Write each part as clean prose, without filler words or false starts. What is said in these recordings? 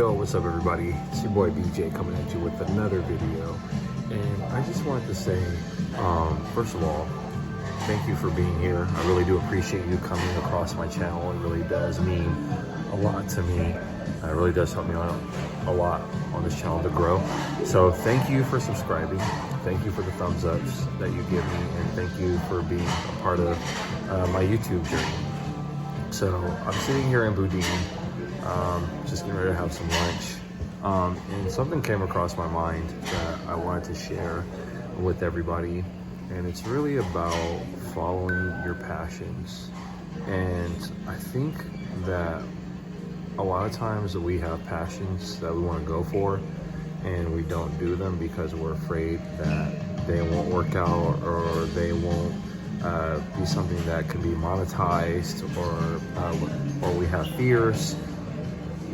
Yo, what's up everybody? It's your boy BJ coming at you with another video. And I just wanted to say, first of all, thank you for being here. I really do appreciate you coming across my channel. It really does mean a lot to me. It really does help me out a lot on this channel to grow. So thank you for subscribing. Thank you for the thumbs ups that you give me. And thank you for being a part of my YouTube journey. So I'm sitting here in Boudin, just getting ready to have some lunch. And something came across my mind that I wanted to share with everybody. And it's really about following your passions. And I think that a lot of times we have passions that we want to go for and we don't do them because we're afraid that they won't work out or they won't be something that can be monetized, or we have fears,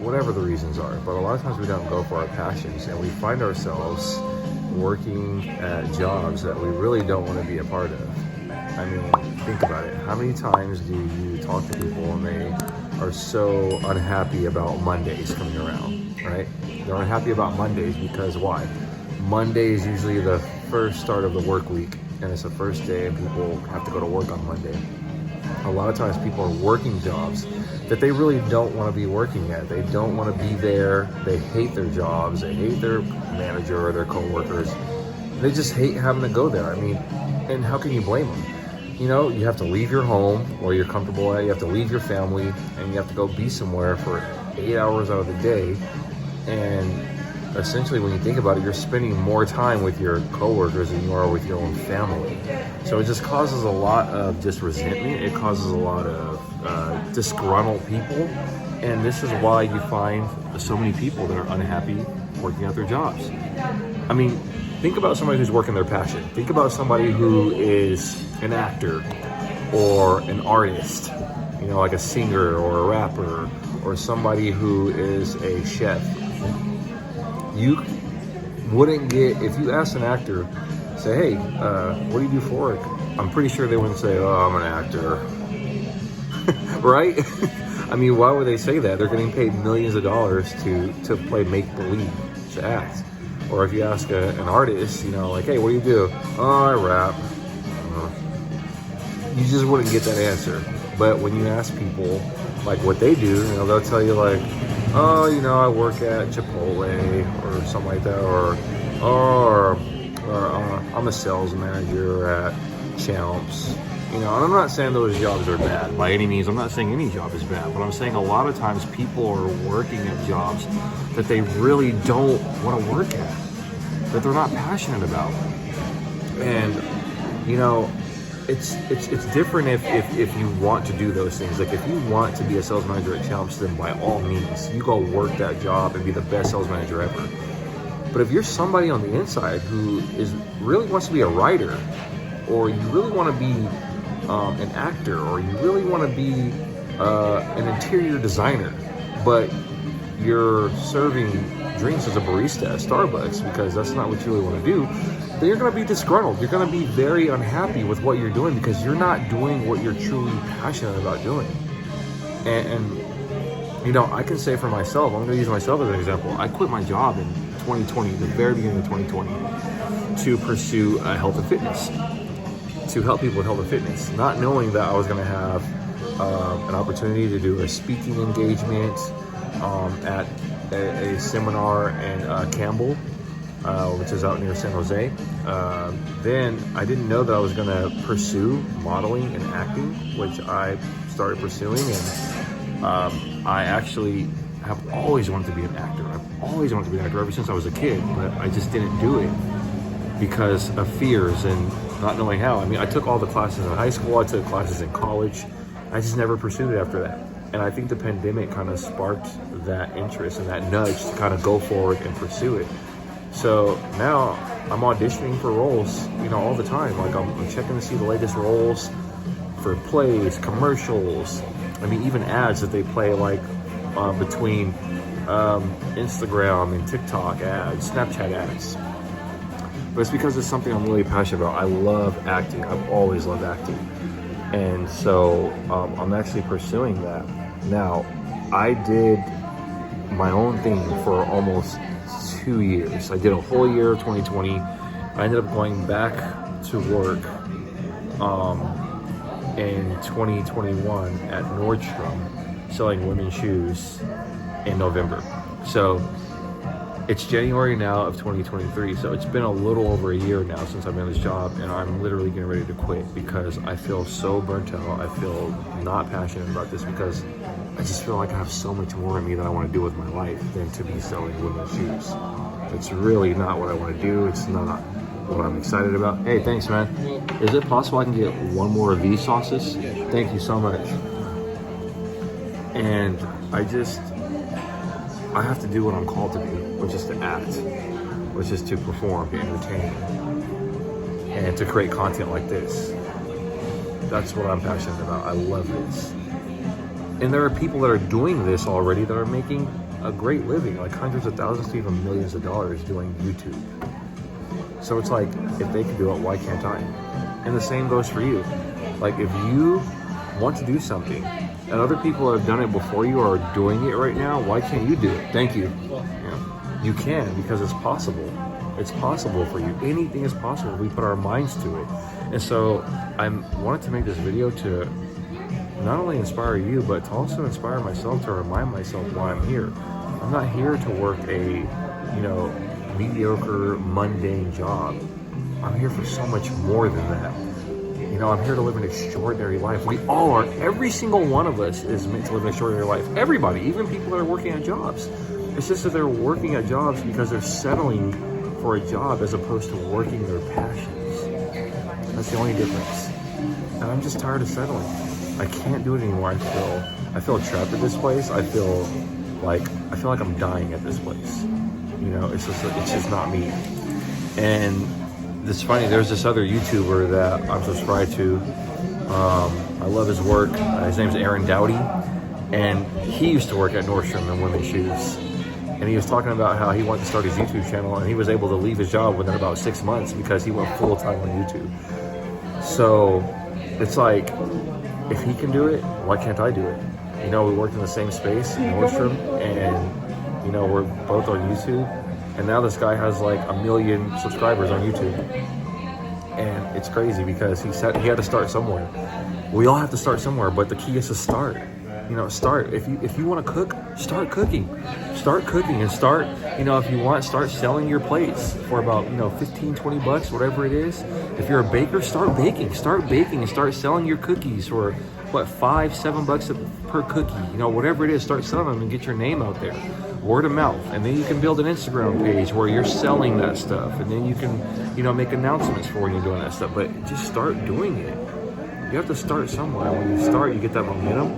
whatever the reasons are. But a lot of times we don't go for our passions and we find ourselves working at jobs that we really don't want to be a part of. I mean, think about it. How many times do you talk to people and they are so unhappy about Mondays coming around, right? They're unhappy about Mondays because why? Monday is usually the first start of the work week, and it's the first day and people have to go to work on Monday. A lot of times people are working jobs that they really don't want to be working at. They don't want to be there. They hate their jobs. They hate their manager or their coworkers. They just hate having to go there. I mean, and how can you blame them? You know, you have to leave your home where you're comfortable at. You have to leave your family and you have to go be somewhere for 8 hours out of the day. And essentially, when you think about it, you're spending more time with your coworkers than you are with your own family. So it just causes a lot of just resentment. It causes a lot of disgruntled people. And this is why you find so many people that are unhappy working at their jobs. I mean, think about somebody who's working their passion. Think about somebody who is an actor or an artist, you know, like a singer or a rapper, or somebody who is a chef. You wouldn't get, if you asked an actor, say, hey, what do you do for work? I'm pretty sure they wouldn't say, oh, I'm an actor, right? I mean, why would they say that? They're getting paid millions of dollars to play make-believe, to act. Or if you ask an artist, you know, like, hey, what do you do? Oh, I rap. You just wouldn't get that answer. But when you ask people, like, what they do, you know, they'll tell you, like, oh, you know, I work at Chipotle or something like that, or I'm a sales manager at Champs. You know, and I'm not saying those jobs are bad by any means. I'm not saying any job is bad, but I'm saying a lot of times people are working at jobs that they really don't want to work at, that they're not passionate about. And, you know, it's different if you want to do those things. Like, if you want to be a sales manager at Champs, then by all means, you go work that job and be the best sales manager ever. But if you're somebody on the inside who really wants to be a writer, or you really want to be an actor, or you really want to be an interior designer, but you're serving drinks as a barista at Starbucks because that's not what you really want to do, then you're going to be disgruntled. You're going to be very unhappy with what you're doing because you're not doing what you're truly passionate about doing. And you know, I can say for myself, I'm going to use myself as an example. I quit my job in 2020, the very beginning of 2020, to pursue health and fitness, to help people with health and fitness, not knowing that I was going to have an opportunity to do a speaking engagement at a seminar in Campbell, which is out near San Jose. Then I didn't know that I was going to pursue modeling and acting, which I started pursuing. And I actually have always wanted to be an actor. I've always wanted to be an actor ever since I was a kid, but I just didn't do it because of fears and not knowing how. I mean, I took all the classes in high school, I took classes in college. I just never pursued it after that. And I think the pandemic kind of sparked that interest and that nudge to kind of go forward and pursue it. So now I'm auditioning for roles, you know, all the time. Like I'm checking to see the latest roles for plays, commercials. I mean, even ads that they play, like between Instagram and TikTok ads, Snapchat ads. But it's because it's something I'm really passionate about. I love acting. I've always loved acting. And so I'm actually pursuing that. Now, I did my own thing for almost 2 years. I did a whole year of 2020. I ended up going back to work in 2021 at Nordstrom selling women's shoes in November. So it's January now of 2023, so it's been a little over a year now since I've been in this job, and I'm literally getting ready to quit because I feel so burnt out. I feel not passionate about this because I just feel like I have so much more in me that I want to do with my life than to be selling women's shoes. It's really not what I want to do. It's not what I'm excited about. Hey, thanks, man. Is it possible I can get one more of these sauces? Thank you so much. And I have to do what I'm called to do, which is to act, which is to perform, to entertain, and to create content like this. That's what I'm passionate about. I love this. And there are people that are doing this already that are making a great living, like hundreds of thousands to even millions of dollars doing YouTube. So it's like, if they can do it, why can't I? And the same goes for you. Like, if you want to do something and other people have done it before you or are doing it right now, why can't you do it? Thank you. Yeah. You can, because it's possible. It's possible for you. Anything is possible if we put our minds to it. And so I wanted to make this video to not only inspire you, but to also inspire myself, to remind myself why I'm here. I'm not here to work a, mediocre, mundane job. I'm here for so much more than that. I'm here to live an extraordinary life. We all are. Every single one of us is meant to live an extraordinary life. Everybody, even people that are working at jobs. It's just that they're working at jobs because they're settling for a job as opposed to working their passions. That's the only difference. And I'm just tired of settling. I can't do it anymore. I feel trapped at this place. I feel like I'm dying at this place. It's just not me. And it's funny, there's this other YouTuber that I'm subscribed to. I love his work. His name's Aaron Doughty, and he used to work at Nordstrom in women's shoes. And he was talking about how he wanted to start his YouTube channel, and he was able to leave his job within about 6 months because he went full time on YouTube. So it's like, if he can do it, why can't I do it? We worked in the same space in Nordstrom, and we're both on YouTube. And now this guy has like 1 million subscribers on YouTube. And it's crazy because he said he had to start somewhere. We all have to start somewhere, but the key is to start. Start. If you want to cook, start cooking. Start cooking and start, if you want, start selling your plates for about, 15, 20 bucks, whatever it is. If you're a baker, start baking. Start baking and start selling your cookies for, $5, $7 per cookie. Whatever it is, start selling them and get your name out there. Word of mouth. And then you can build an Instagram page where you're selling that stuff. And then you can, make announcements for when you're doing that stuff. But just start doing it. You have to start somewhere. When you start, you get that momentum.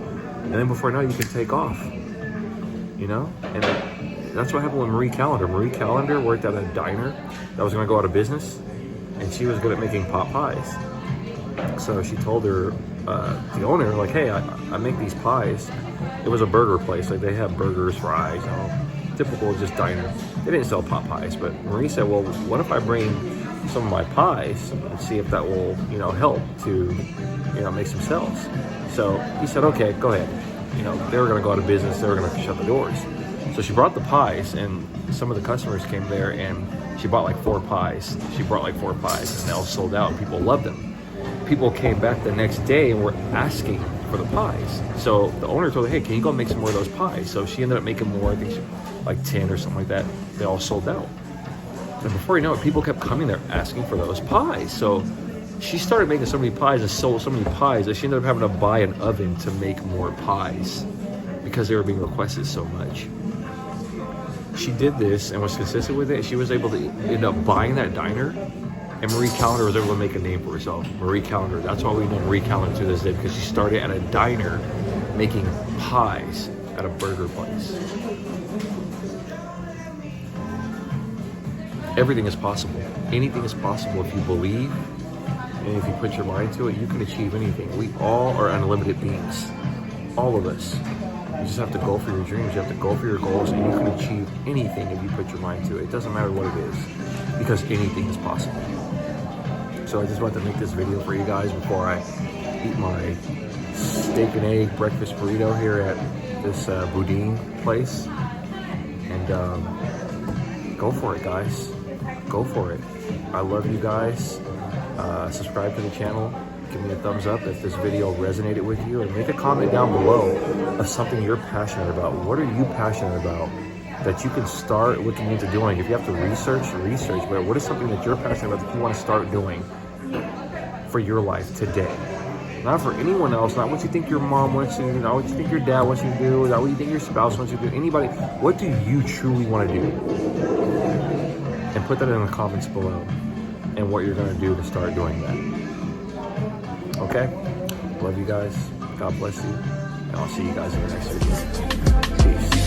And then before you know it, you can take off. And that's what happened with Marie Callender. Marie Callender worked at a diner that was going to go out of business. And she was good at making pot pies. So she told her, the owner, like, hey, I make these pies. It was a burger place. Like, they have burgers, fries, typical just diner. They didn't sell pot pies, but Marie said, well, what if I bring some of my pies and see if that will, help to, make some sales? So he said, okay, go ahead. They were going to go out of business. They were going to shut the doors. So she brought the pies, and some of the customers came there, and she bought like 4 pies. She brought like 4 pies, and they all sold out, and people loved them. People came back the next day and were asking for the pies. So the owner told her, hey, can you go make some more of those pies? So she ended up making more, I think like 10 or something like that. They all sold out. And before you know it, people kept coming there asking for those pies. So she started making so many pies and sold so many pies that she ended up having to buy an oven to make more pies because they were being requested so much. She did this and was consistent with it. She was able to end up buying that diner. And Marie Callender was able to make a name for herself. Marie Callender. That's why we know Marie Callender to this day, because she started at a diner making pies at a burger place. Everything is possible. Anything is possible if you believe, and if you put your mind to it, you can achieve anything. We all are unlimited beings. All of us. You just have to go for your dreams. You have to go for your goals, and you can achieve anything if you put your mind to it. It doesn't matter what it is, because anything is possible. So I just wanted to make this video for you guys before I eat my steak and egg breakfast burrito here at this Boudin place. go for it, guys. Go for it. I love you guys. Subscribe to the channel. Give me a thumbs up if this video resonated with you, and make a comment down below of something you're passionate about. What are you passionate about that you can start looking into doing? If you have to research, but what is something that you're passionate about that you want to start doing for your life today? Not for anyone else, not what you think your mom wants you to do, not what you think your dad wants you to do, not what you think your spouse wants you to do, anybody. What do you truly want to do? And put that in the comments below, and what you're going to do to start doing that. Okay? Love you guys. God bless you. And I'll see you guys in the next video. Peace.